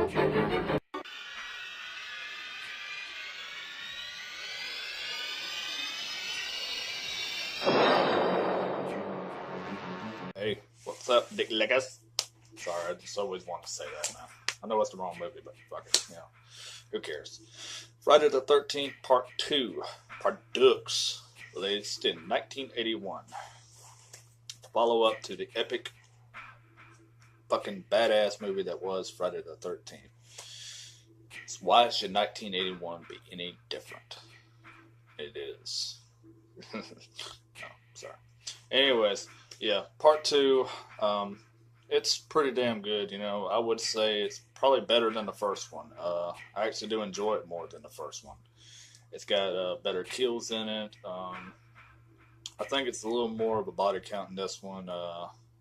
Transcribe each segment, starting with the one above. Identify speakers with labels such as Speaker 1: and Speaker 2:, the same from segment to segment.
Speaker 1: Hey, what's up, Dick Legas? Sorry, I just always want to say that now. I know it's the wrong movie, but fuck it, who cares? Friday the 13th, Part 2, Pardux, released in 1981. Follow up to the epic fucking badass movie that was Friday the 13th. So why should 1981 be any different? It is. No, sorry. Anyways, yeah, Part 2, it's pretty damn good, I would say it's probably better than the first one. I actually do enjoy it more than the first one. It's got better kills in it. I think it's a little more of a body count in this one.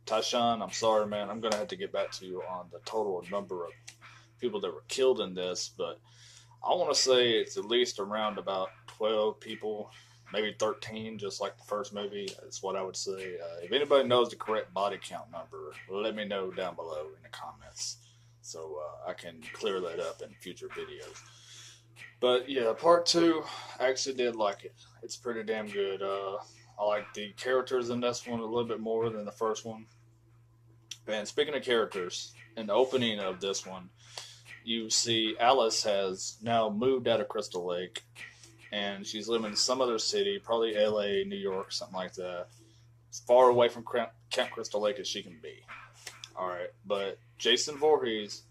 Speaker 1: Tyshawn, I'm sorry, man. I'm going to have to get back to you on the total number of people that were killed in this, but I want to say it's at least around about 12 people, maybe 13, just like the first movie. That's what I would say. If anybody knows the correct body count number, let me know down below in the comments so I can clear that up in future videos. But yeah, Part 2, I actually did like it. It's pretty damn good. I like the characters in this one a little bit more than the first one. And speaking of characters, in the opening of this one, you see Alice has now moved out of Crystal Lake, and she's living in some other city, probably LA, New York, something like that. As far away from Camp Crystal Lake as she can be. Alright, but Jason Voorhees,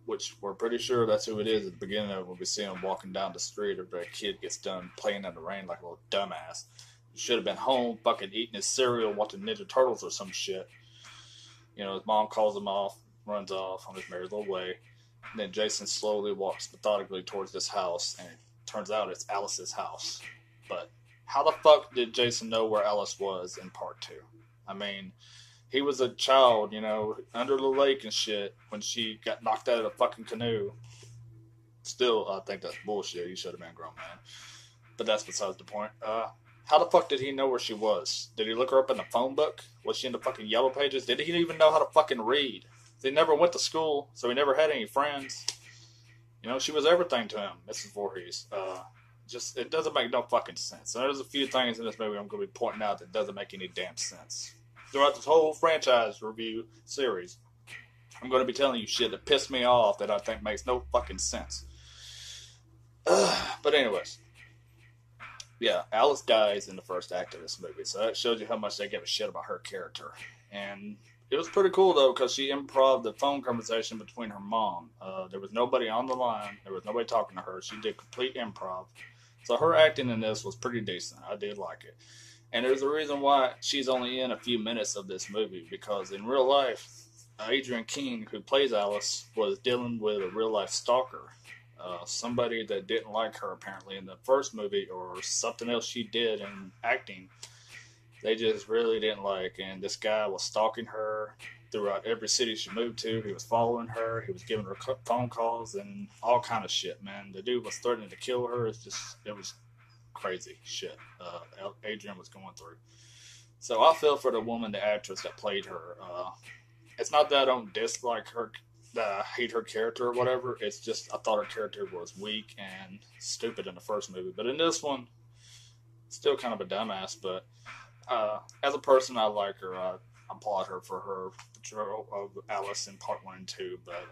Speaker 1: which we're pretty sure that's who it is at the beginning of it when we see him walking down the street or the kid gets done playing in the rain like a little dumbass. He should have been home fucking eating his cereal, watching Ninja Turtles or some shit. His mom calls him off, runs off on his merry little way. And then Jason slowly walks methodically towards this house, and it turns out it's Alice's house. But how the fuck did Jason know where Alice was in Part 2? I mean, he was a child, under the lake and shit when she got knocked out of the fucking canoe. Still, I think that's bullshit. He should have been a grown man. But that's besides the point. How the fuck did he know where she was? Did he look her up in the phone book? Was she in the fucking yellow pages? Did he even know how to fucking read? They never went to school, so he never had any friends. She was everything to him, Mrs. Voorhees. It doesn't make no fucking sense. And there's a few things in this movie I'm going to be pointing out that doesn't make any damn sense. Throughout this whole franchise review series, I'm going to be telling you shit that pissed me off that I think makes no fucking sense. But anyways. Yeah, Alice dies in the first act of this movie, so that shows you how much they give a shit about her character. And it was pretty cool, though, because she improv the phone conversation between her mom. There was nobody on the line. There was nobody talking to her. She did complete improv. So her acting in this was pretty decent. I did like it. And there's a reason why she's only in a few minutes of this movie, because in real life, Adrienne King, who plays Alice, was dealing with a real-life stalker. Somebody that didn't like her apparently in the first movie, or something else she did in acting, they just really didn't like. And this guy was stalking her throughout every city she moved to. He was following her. He was giving her phone calls and all kind of shit, man. The dude was threatening to kill her. It was crazy shit Adrienne was going through. So I feel for the woman, the actress that played her. It's not that I don't dislike her, that I hate her character or whatever. It's just I thought her character was weak and stupid in the first movie. But in this one, still kind of a dumbass. But as a person, I like her. I applaud her for her portrayal of Alice in Part 1 and 2. But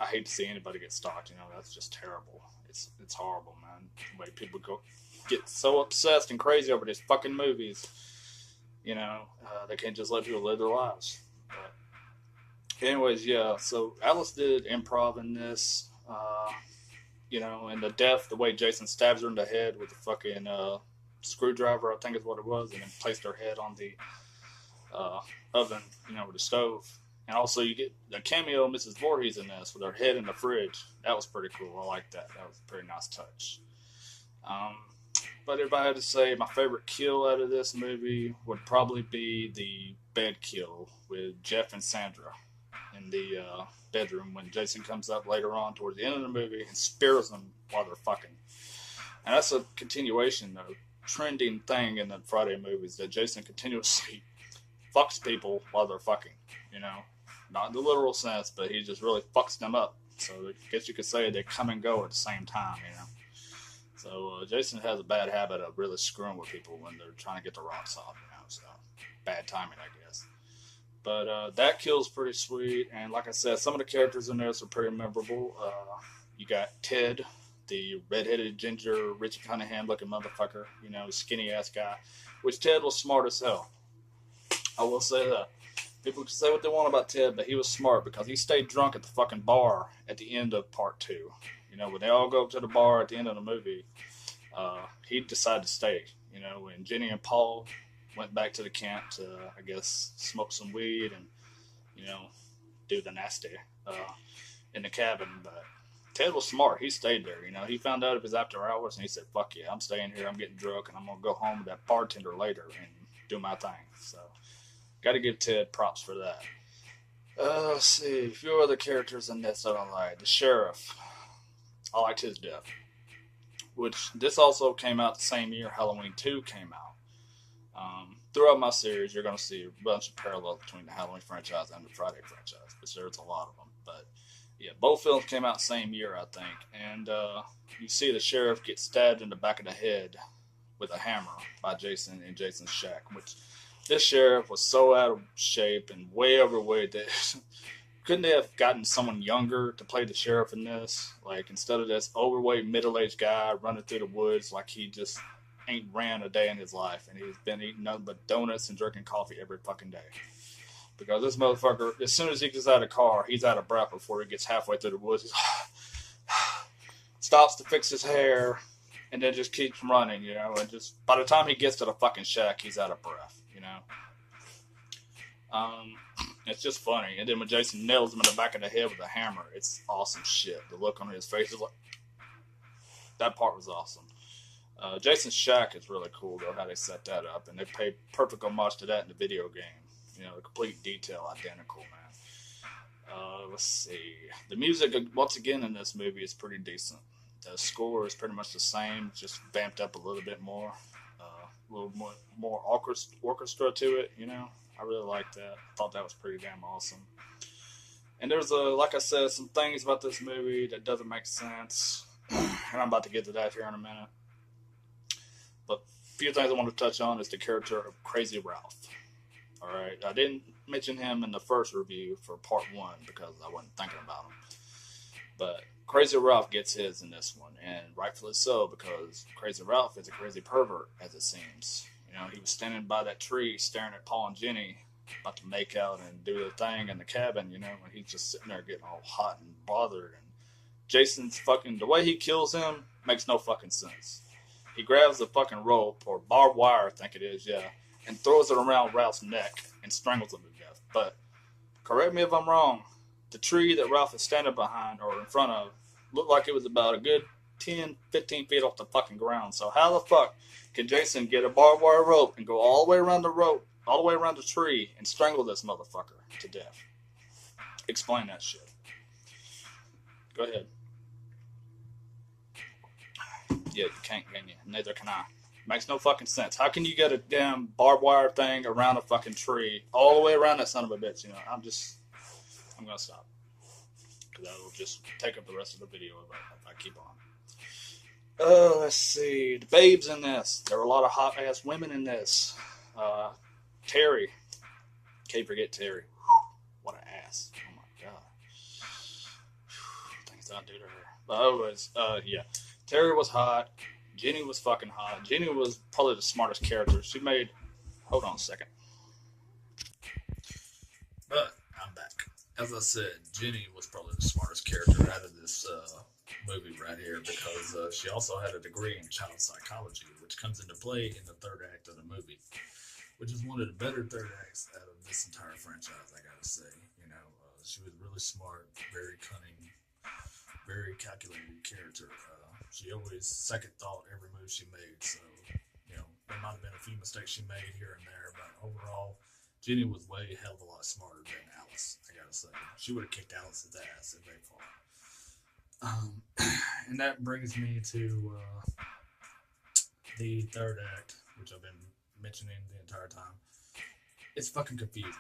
Speaker 1: I hate to see anybody get stalked. That's just terrible. It's horrible, man. The way people get so obsessed and crazy over these fucking movies. They can't just let people live their lives. But anyways, yeah, so Alice did improv in this, and the death, the way Jason stabs her in the head with the fucking screwdriver, I think is what it was, and then placed her head on the oven, with the stove. And also you get a cameo of Mrs. Voorhees in this with her head in the fridge. That was pretty cool. I like that. That was a pretty nice touch. But if I had to say my favorite kill out of this movie would probably be the bed kill with Jeff and Sandra in the bedroom when Jason comes up later on towards the end of the movie and spears them while they're fucking. And that's a continuation, though, trending thing in the Friday movies, that Jason continuously fucks people while they're fucking, not in the literal sense, but he just really fucks them up. So I guess you could say they come and go at the same time, you know. So Jason has a bad habit of really screwing with people when they're trying to get the rocks off, you know. So bad timing, I guess. But that kill's pretty sweet, and like I said, some of the characters in there are pretty memorable. You got Ted, the redheaded ginger Richie Cunningham looking motherfucker, you know, skinny ass guy. Which Ted was smart as hell. I will say that. People can say what they want about Ted, but he was smart because he stayed drunk at the fucking bar at the end of part 2. You know, when they all go up to the bar at the end of the movie, he decided to stay. You know, when Jenny and Paul went back to the camp to, I guess, smoke some weed and, you know, do the nasty in the cabin. But Ted was smart. He stayed there. You know, he found out it was after hours and he said, fuck yeah, I'm staying here. I'm getting drunk and I'm going to go home with that bartender later and do my thing. So, got to give Ted props for that. Let's see. A few other characters in this that I like. The sheriff. I liked his death. Which, this also came out the same year Halloween 2 came out. Throughout my series, you're going to see a bunch of parallels between the Halloween franchise and the Friday franchise, because there's a lot of them. But yeah, both films came out the same year, I think. And you see the sheriff get stabbed in the back of the head with a hammer by Jason in Jason's shack, which this sheriff was so out of shape and way overweight that couldn't they have gotten someone younger to play the sheriff in this? Like, instead of this overweight, middle-aged guy running through the woods like he just ain't ran a day in his life, and he's been eating nothing but donuts and drinking coffee every fucking day. Because this motherfucker, as soon as he gets out of the car, he's out of breath before he gets halfway through the woods. He stops to fix his hair, and then just keeps running, you know, and just, by the time he gets to the fucking shack, he's out of breath, you know. It's just funny. And then when Jason nails him in the back of the head with a hammer, it's awesome shit. The look on his face is like, that part was awesome. Jason's shack is really cool, though, how they set that up. And they paid perfect homage to that in the video game. You know, the complete detail, identical, man. Let's see. The music, once again, in this movie is pretty decent. The score is pretty much the same, just vamped up a little bit more. A little more orchestra to it, you know. I really liked that. I thought that was pretty damn awesome. And there's, like I said, some things about this movie that doesn't make sense. And I'm about to get to that here in a minute. But a few things I want to touch on is the character of Crazy Ralph. Alright, I didn't mention him in the first review for part 1 because I wasn't thinking about him. But Crazy Ralph gets his in this one, and rightfully so, because Crazy Ralph is a crazy pervert, as it seems. You know, he was standing by that tree staring at Paul and Jenny, about to make out and do their thing in the cabin, you know, and he's just sitting there getting all hot and bothered. And Jason's fucking, the way he kills him makes no fucking sense. He grabs the fucking rope, or barbed wire, I think it is, yeah, and throws it around Ralph's neck and strangles him to death. But, correct me if I'm wrong, the tree that Ralph is standing behind, or in front of, looked like it was about a good 10, 15 feet off the fucking ground. So how the fuck can Jason get a barbed wire rope and go all the way around the rope, all the way around the tree, and strangle this motherfucker to death? Explain that shit. Go ahead. Yeah, you can't, can you? Neither can I. Makes no fucking sense. How can you get a damn barbed wire thing around a fucking tree, all the way around that son of a bitch? You know, I'm gonna stop. Because that will just take up the rest of the video if I keep on. Let's see. The babes in this. There were a lot of hot ass women in this. Terry. Can't forget Terry. What an ass. Oh my god. Things I do to her. But anyways, yeah. Terry was hot. Jenny was fucking hot. Jenny was probably the smartest character. She made... Hold on a second. But I'm back. As I said, Jenny was probably the smartest character out of this movie right here, because she also had a degree in child psychology, which comes into play in the third act of the movie, which is one of the better third acts out of this entire franchise, I gotta say. You know, she was really smart, very cunning, very calculated character. She always second thought every move she made, so, you know, there might have been a few mistakes she made here and there, but overall, Jenny was way hell of a lot smarter than Alice, I gotta say. She would have kicked Alice's ass if they fought. And that brings me to the third act, which I've been mentioning the entire time. It's fucking confusing.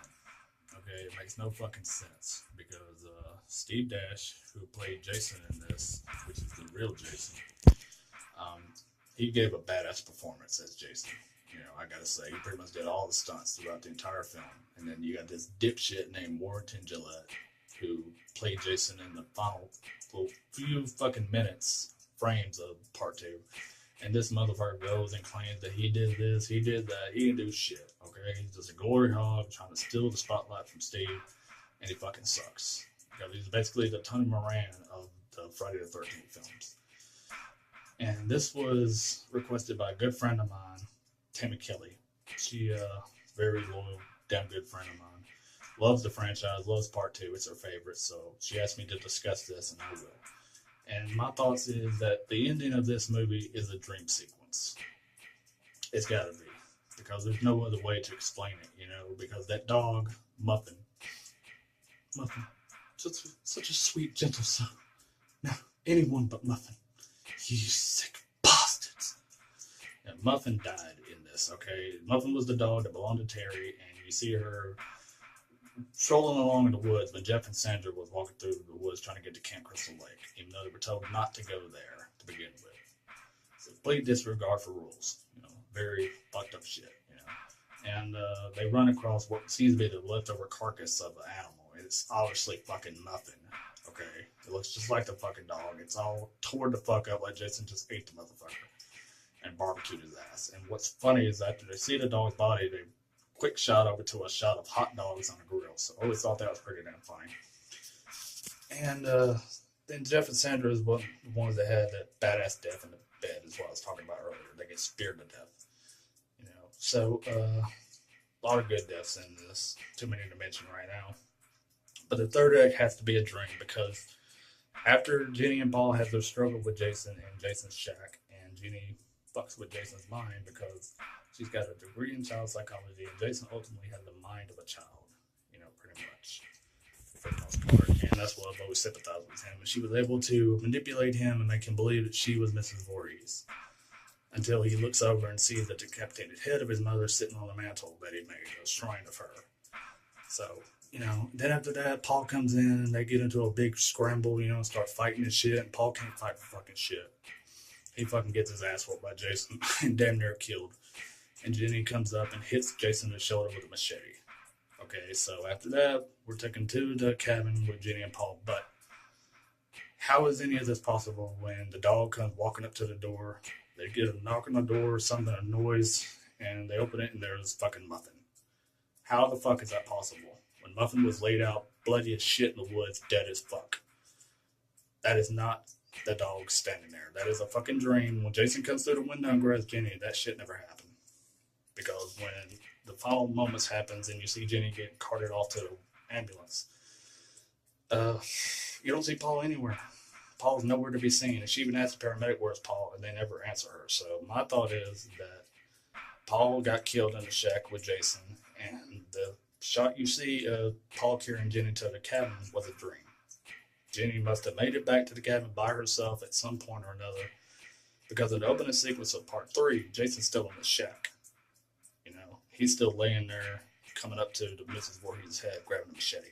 Speaker 1: Okay, it makes no fucking sense because Steve Dash, who played Jason in this, which is the real Jason, um, he gave a badass performance as Jason. You know, I gotta say, he pretty much did all the stunts throughout the entire film. And then you got this dipshit named Warrington Gillette, who played Jason in the final few fucking minutes, frames of part two. And this motherfucker goes and claims that he did this, he did that, he didn't do shit, okay? He's just a glory hog trying to steal the spotlight from Steve, and he fucking sucks. Because he's basically the Tony Moran of the Friday the 13th films. And this was requested by a good friend of mine, Tammy Kelly. She very loyal, damn good friend of mine. Loves the franchise, loves part two, it's her favorite, so she asked me to discuss this, and I will. And my thoughts is that the ending of this movie is a dream sequence. It's gotta be. Because there's no other way to explain it, you know, because that dog, Muffin, such a sweet, gentle soul. No, anyone but Muffin. You sick bastards. And Muffin died in this, okay? Muffin was the dog that belonged to Terry, and you see her strolling along in the woods when Jeff and Sandra was walking through the woods trying to get to Camp Crystal Lake, even though they were told not to go there to begin with. So complete disregard for rules, you know, very fucked up shit, you know. And they run across what seems to be the leftover carcass of an animal. It's obviously fucking Muffin, okay? It looks just like the fucking dog. It's all tore the fuck up like Jason just ate the motherfucker and barbecued his ass. And what's funny is after they see the dog's body, they quick shot over to a shot of hot dogs on a grill. So I always thought that was pretty damn funny. And then Jeff and Sandra is one the ones that had that badass death in the bed, is what I was talking about earlier. They get speared to death. You know, so a lot of good deaths in this. Too many to mention right now. But the third act has to be a dream because after Jenny and Paul have their struggle with Jason in Jason's shack, and Jenny fucks with Jason's mind because she's got a degree in child psychology, and Jason ultimately has the mind of a child, you know, pretty much, for the most part. And that's why I've always sympathized with him. And she was able to manipulate him and make him believe that she was Mrs. Voorhees until he looks over and sees the decapitated head of his mother sitting on the mantle that he made, a shrine of her. So, you know, then after that, Paul comes in and they get into a big scramble, you know, and start fighting and shit. And Paul can't fight for fucking shit. He fucking gets his ass whooped by Jason and damn near killed. And Jenny comes up and hits Jason in the shoulder with a machete. Okay, so after that, we're taken to the cabin with Jenny and Paul. But how is any of this possible when the dog comes walking up to the door? They get a knock on the door, something, a noise, and they open it and there's fucking Muffin. How the fuck is that possible? When Muffin was laid out, bloody as shit in the woods, dead as fuck. That is not the dog standing there. That is a fucking dream. When Jason comes through the window and grabs Jenny, that shit never happened. Because when the final moments happens and you see Jenny get carted off to the ambulance, you don't see Paul anywhere. Paul's nowhere to be seen. And she even asked the paramedic, where's Paul? And they never answer her. So my thought is that Paul got killed in the shack with Jason. And the shot you see of Paul carrying Jenny to the cabin was a dream. Jenny must have made it back to the cabin by herself at some point or another. Because in the opening sequence of part 3, Jason's still in the shack. You know, he's still laying there, coming up to the Mrs. Voorhees' head, grabbing a machete.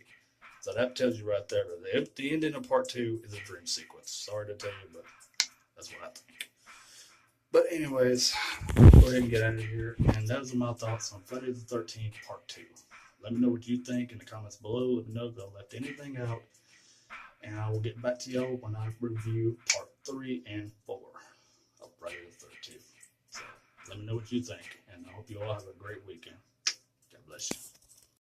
Speaker 1: So that tells you right there that the ending of part 2 is a dream sequence. Sorry to tell you, but that's what I think. But anyways, go ahead and get out of here. And those are my thoughts on Friday the 13th, part 2. Let me know what you think in the comments below. Let me know if I left anything out. And I will get back to y'all when I review part 3 and 4 of Friday the 13th. So let me know what you think. And I hope you all have a great weekend. God bless you.